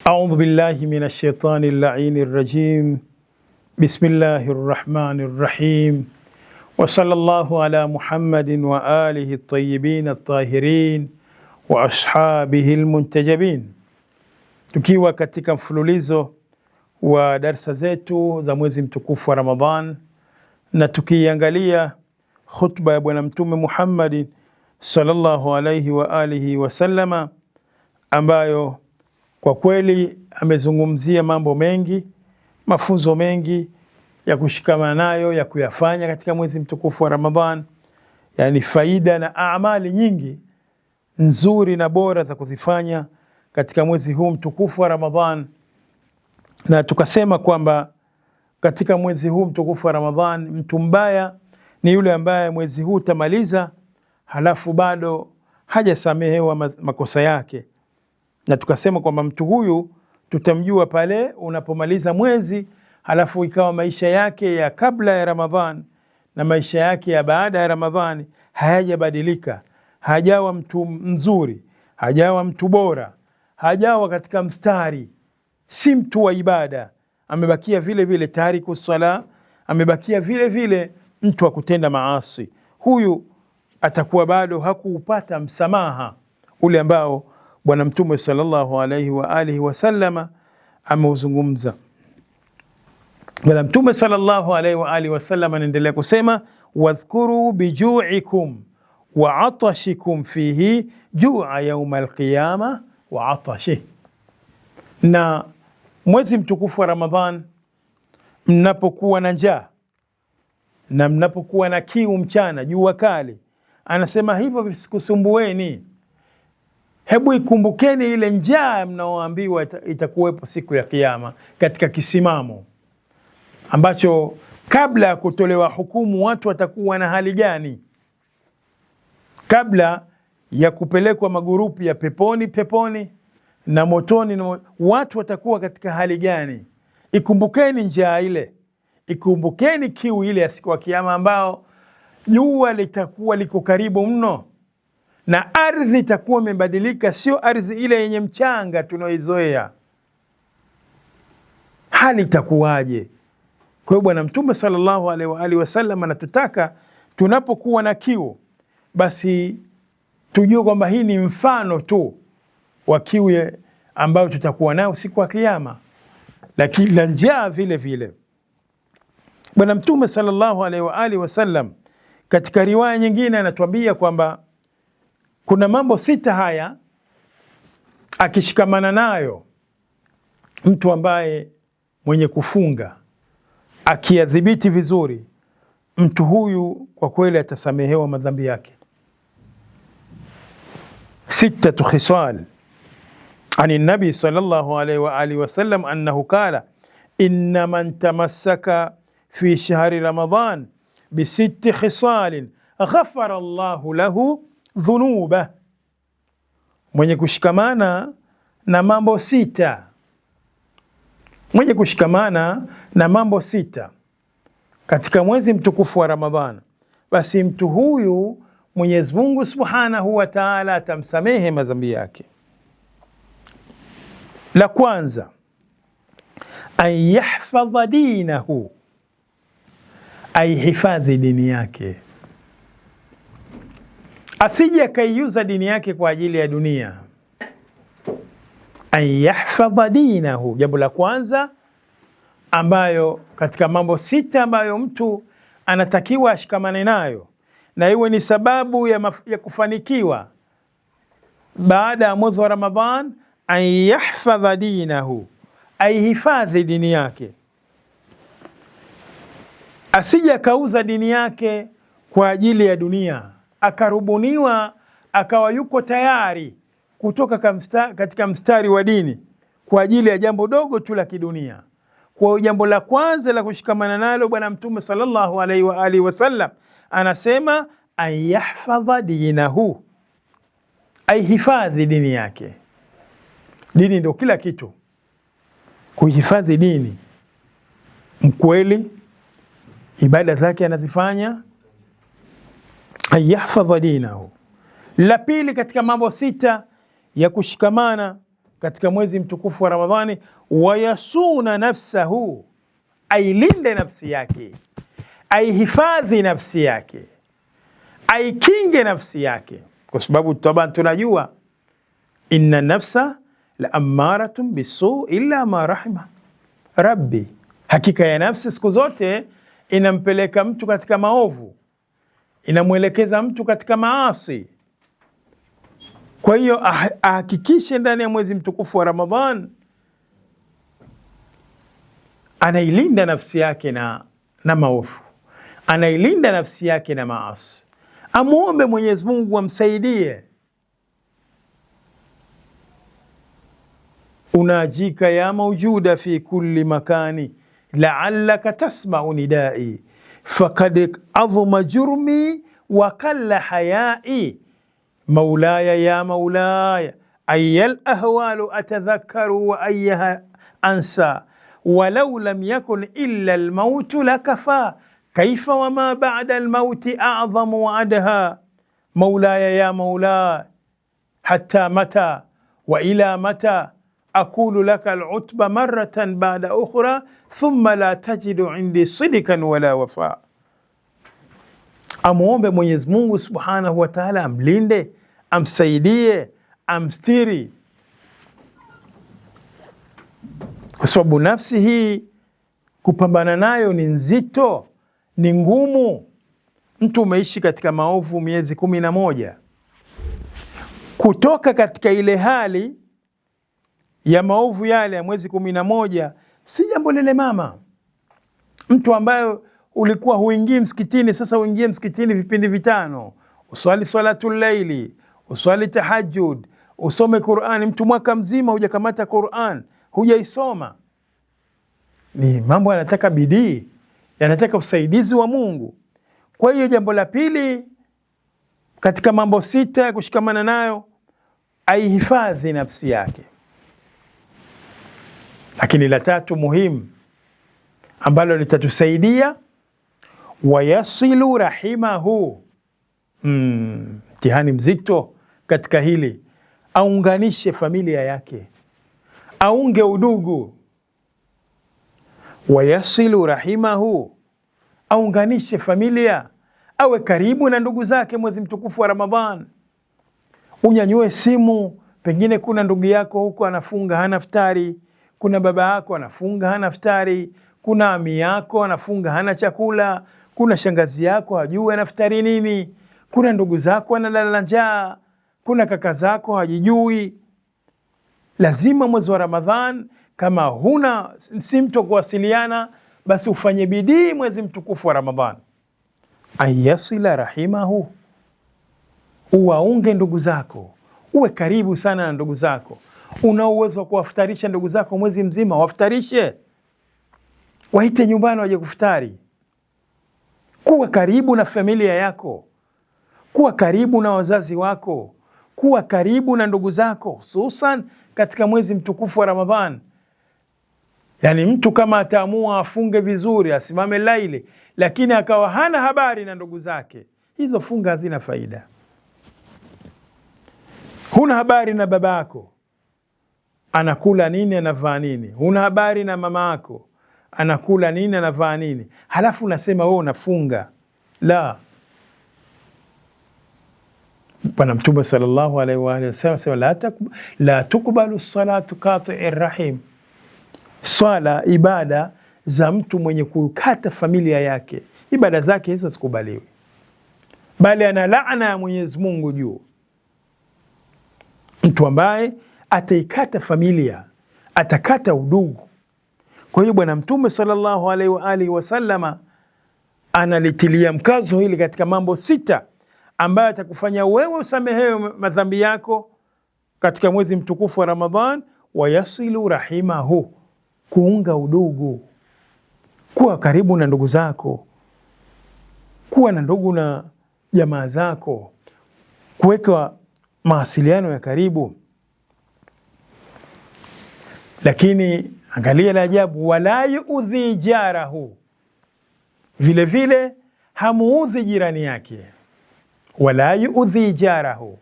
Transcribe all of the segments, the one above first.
أعوذ بالله من الشيطان اللعين الرجيم. بسم الله الرحمن الرحيم. وصلى الله على محمد وآله الطيبين الطاهرين وأصحابه المنتجبين. Tukiwa katika mfululizo wa darsa zetu za mwezi mtukufu wa Ramadhan na tukiangalia khutba ya Bwana Mtume Muhammad sallallahu alayhi wa alihi wasallama, ambayo kwa kweli amezungumzia mambo mengi, mafunzo mengi ya kushikamana nayo, ya kuyafanya katika mwezi mtukufu wa Ramadhan, yani faida na amali nyingi nzuri na bora za kuzifanya katika mwezi huu mtukufu wa Ramadhan. Na tukasema kwamba katika mwezi huu mtukufu wa Ramadhan, mtu mbaya ni yule ambaye mwezi huu tamaliza halafu bado hajasamehewa makosa yake. Na tukasema kwamba mtu huyu tutamjua pale unapomaliza mwezi halafu ikawa maisha yake ya kabla ya Ramadhan na maisha yake ya baada ya Ramadhani hayajabadilika, hajawa mtu mzuri, hajawa mtu bora, hajawa katika mstari, si mtu wa ibada, amebakia vile vile tariku sala, amebakia vile vile mtu wa kutenda maasi. Huyu atakuwa bado hakuupata msamaha ule ambao Bwana Mtume sallallahu alayhi wa alihi wasallama ameuzungumza. Bwana Mtume sallallahu alayhi wa alihi wasallama anaendelea kusema, wadhkuru biju'ikum wa atashikum fihi ju'a yawm alqiyama wa atashi. Na mwezi mtukufu wa Ramadhan, mnapokuwa na njaa na mnapokuwa na kiu mchana, jua kali, anasema hivyo visikusumbueni. Hebu ikumbukeni ile njaa mnaoambiwa itakuwepo siku ya Kiyama katika kisimamo ambacho kabla ya kutolewa hukumu watu watakuwa na hali gani, kabla ya kupelekwa magurupu ya peponi na motoni, watu watakuwa katika hali gani? Ikumbukeni njaa ile, ikumbukeni kiu ile ya siku ya Kiyama ambao jua litakuwa liko karibu mno na ardhi itakuwa imebadilika, sio ardhi ile yenye mchanga tunaoizoea. Hali itakuwaje? Kwa hiyo Bwana Mtume sallallahu alaihi wa alihi wasallam anatutaka tunapokuwa na kiu, basi tujue kwamba hii ni mfano tu wa kiu ambayo tutakuwa nayo siku ya Kiyama, lakini la njaa vile vile. Bwana Mtume sallallahu alaihi wa alihi wasallam katika riwaya nyingine anatuambia kwamba kuna mambo sita haya akishikamana nayo mtu ambaye mwenye kufunga, akiyadhibiti vizuri, mtu huyu kwa kweli atasamehewa madhambi yake. Sittatu khisal ani nabi sallallahu alayhi wa alihi wasallam annahu qala inna man tamassaka fi shahri Ramadan bi sitti khisalin ghafara Allahu lahu dhunuba. Mwenye kushikamana na mambo sita, mwenye kushikamana na mambo sita katika mwezi mtukufu wa Ramadhan, basi mtu huyu Mwenyezi Mungu Subhanahu wa Ta'ala atamsamehe madhambi yake. La kwanza, an yahfadha dinahu, aihifadhi dini yake, asije akaiuza dini yake kwa ajili ya dunia. An yahfadha dinahu, jambo la kwanza ambayo katika mambo sita ambayo mtu anatakiwa ashikamane nayo na iwe ni sababu ya kufanikiwa baada ya mwezi wa Ramadhan. An yahfadha dinahu, aihifadhi dini yake, asije akauza dini yake kwa ajili ya dunia, akarubuniwa akawa yuko tayari kutoka katika mstari wa dini kwa ajili ya jambo dogo tu la kidunia. Kwa jambo la kwanza la kushikamana nalo Bwana Mtume sallallahu alaihi wa alihi wasallam anasema an yahfadha dinahu, aihifadhi dini yake. Dini ndio kila kitu, kuhifadhi dini. Mkweli ibada zake anazifanya, an yahfadha dinahu. La pili katika mambo sita ya kushikamana katika mwezi mtukufu wa Ramadhani, wayasuna nafsahu, ailinde nafsi yake, aihifadhi nafsi yake, aikinge nafsi yake, kwa sababu tunajua inna nafsa la ammaratun bisu illa ma rahima rabbi, hakika ya nafsi siku zote inampeleka mtu katika maovu, inamwelekeza mtu katika maasi. Kwa hiyo ahakikishe ndani ya mwezi mtukufu wa Ramadhan anailinda nafsi yake na maovu, anailinda nafsi yake na maasi. Amuombe Mwenyezi Mungu amsaidie. Unajika ya mawjuda fi kulli makani la'allaka tasma'u nidai faqad adhma jurmi wa qalla hayai maulaya ya maulaya ayyal ahwalu atadhakkaru wa ayyaha ansa walau lam yakun illa almaut lakafa kaifa wama ba'da almauti a'zamu wa adha maulaya ya maulaya hatta mata wa ila mata aqulu laka al'utba marratan ba'da ukhra thumma la tajidu indi sidqan wala wafa. Amuombe Mwenyezi Mungu Subhanahu wa Ta'ala amlinde, amsaidie, amstiri, kwa sababu nafsi hii kupambana nayo ni nzito, ni ngumu. Mtu umeishi katika maovu miezi 11, kutoka katika ile hali ya maovu yale ya mwezi 11 si jambo lile mama. Mtu ambaye ulikuwa huingii msikitini, sasa uingie msikitini vipindi vitano, uswali salatul laili, uswali tahajjud, usome Qur'an. Mtu mwaka mzima hujakamata Qur'an, hujaisoma. Ni mambo yanataka bidii, yanataka usaidizi wa Mungu. Kwa hiyo jambo la pili katika mambo 6 ya kushikamana nayo, aihifadhi nafsi yake. Lakini la tatu muhimu ambalo litatusaidia, wayasilu rahimahu. Mtihani mzito katika hili, aunganishe familia yake, aunge udugu. Wayasilu rahimahu, aunganishe familia, awe karibu na ndugu zake mwezi mtukufu wa Ramadhan. Unyanyue simu, pengine kuna ndugu yako huko anafunga hana iftari, kuna baba yako anafunga hana iftari, kuna ami yako anafunga hana chakula, kuna shangazi yako hajui anaftari nini, kuna ndugu zako analala njaa, kuna kaka zako hajijui. Lazima mwezi wa Ramadhan, kama huna si mtu kuwasiliana, basi ufanye bidii mwezi mtukufu wa Ramadhan, ayasila rahimahu, uwaunge ndugu zako, uwe karibu sana na ndugu zako. Una uwezo wa kuwafutarisha ndugu zako mwezi mzima, wafutarishe, waite nyumbani waje kufutari. Kuwa karibu na familia yako, kuwa karibu na wazazi wako, kuwa karibu na ndugu zako, hususan katika mwezi mtukufu wa Ramadhan. Yani mtu kama ataamua afunge vizuri, asimame laili, lakini akawa hana habari na ndugu zake, hizo funga hazina faida. Huna habari na babako anakula nini, anavaa nini, huna habari na mama yako anakula nini, anavaa nini, halafu unasema wewe unafunga. La. Bwana Mtume sallallahu alaihi wa alihi wasallam, la tukbalu salatu qati'ir rahim, swala, ibada za mtu mwenye kukata familia yake, ibada zake hizo zikubaliwi, bali ana laana ya Mwenyezi Mungu juu mtu ambaye ataikata familia, atakata udugu. Kwa hiyo Bwana Mtume sallallahu alaihi wa alihi wasallama analitilia mkazo hili katika mambo 6 ambayo atakufanya wewe usamehewe madhambi yako katika mwezi mtukufu wa Ramadhan. Wayasilu rahimahu, kuunga udugu, kuwa karibu na ndugu zako, kuwa na ndugu na jamaa zako, kuweka mawasiliano ya karibu. Lakini angalia la ajabu, wala yuudhi jarahu, vile vile hamuudhi jirani yake. Wala yuudhi jarahu,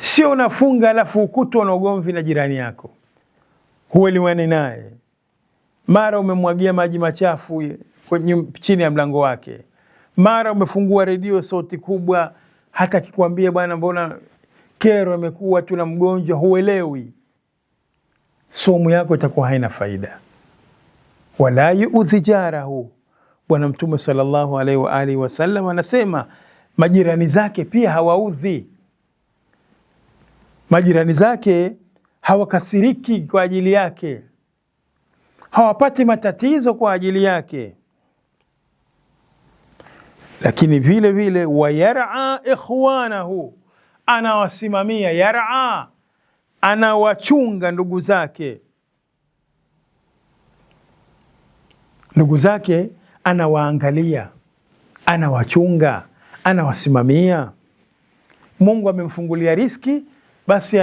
Sio unafunga alafu ukutwa na ugomvi na jirani yako, huelewani naye, mara umemwagia maji machafu chini ya mlango wake, mara umefungua redio sauti kubwa, hata akikwambia bwana, mbona kero imekuwa tuna mgonjwa, huelewi. Somo yako itakuwa haina faida. Wala yuudhi jarahu, Bwana Mtume sallallahu alaihi wa alihi wasallam anasema majirani zake pia hawaudhi. Majirani zake hawakasiriki kwa ajili yake, hawapati matatizo kwa ajili yake. Lakini vile vile wayar'a ikhwanahu, anawasimamia. Yar'a, anawachunga ndugu zake. Ndugu zake anawaangalia, anawachunga, anawasimamia. Mungu amemfungulia riski, basi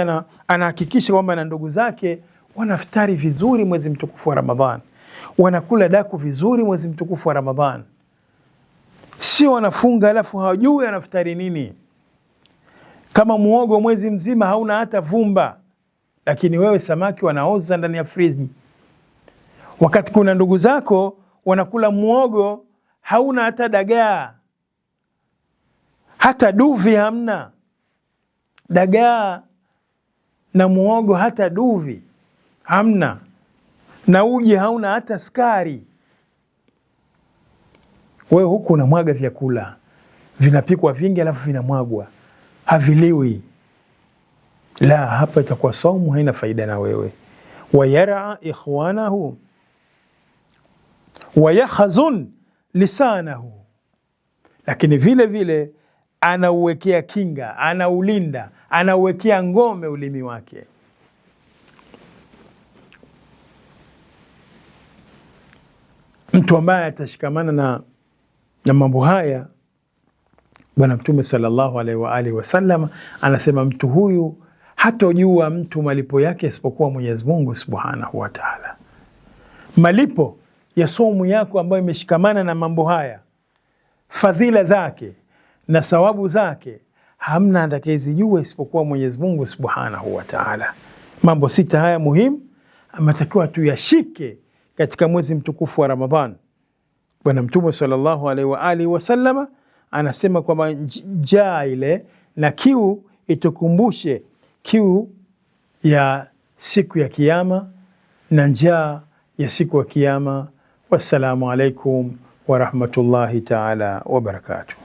anahakikisha kwamba na ndugu zake wanaftari vizuri mwezi mtukufu wa Ramadhan, wanakula daku vizuri mwezi mtukufu wa Ramadhan. Sio wanafunga alafu hawajui anaftari nini. Kama muogo mwezi mzima hauna hata vumba, lakini wewe samaki wanaoza ndani ya friji, wakati kuna ndugu zako wanakula muogo hauna hata dagaa, hata duvi hamna. Dagaa na muogo hata duvi hamna, na uji hauna hata skari. Wewe huku unamwaga vyakula, vinapikwa vingi alafu vinamwagwa, haviliwi. La, hapa itakuwa saumu haina faida na wewe. Wayar'a ikhwanahu wayakhazun lisanahu, lakini vile vile anauwekea kinga, anaulinda, anauwekea ngome ulimi wake. Mtu ambaye atashikamana na mambo haya, Bwana Mtume sallallahu alaihi wa alihi wasallam anasema mtu huyu hatojua mtu malipo yake isipokuwa Mwenyezi Mungu Subhanahu wa Ta'ala. Malipo ya somu yako ambayo imeshikamana na mambo haya, fadhila zake na thawabu zake, hamna atakayezijua isipokuwa Mwenyezi Mungu Subhanahu wa Ta'ala. Mambo sita haya muhimu ametakiwa tuyashike katika mwezi mtukufu wa Ramadhan. Bwana Mtume sallallahu alaihi wa alihi wasallama anasema kwamba njaa ile na kiu itukumbushe kiu ya siku ya Kiyama na njaa ya siku ya Kiyama. Wassalamu alaikum wa rahmatullahi ta'ala wa barakatuh.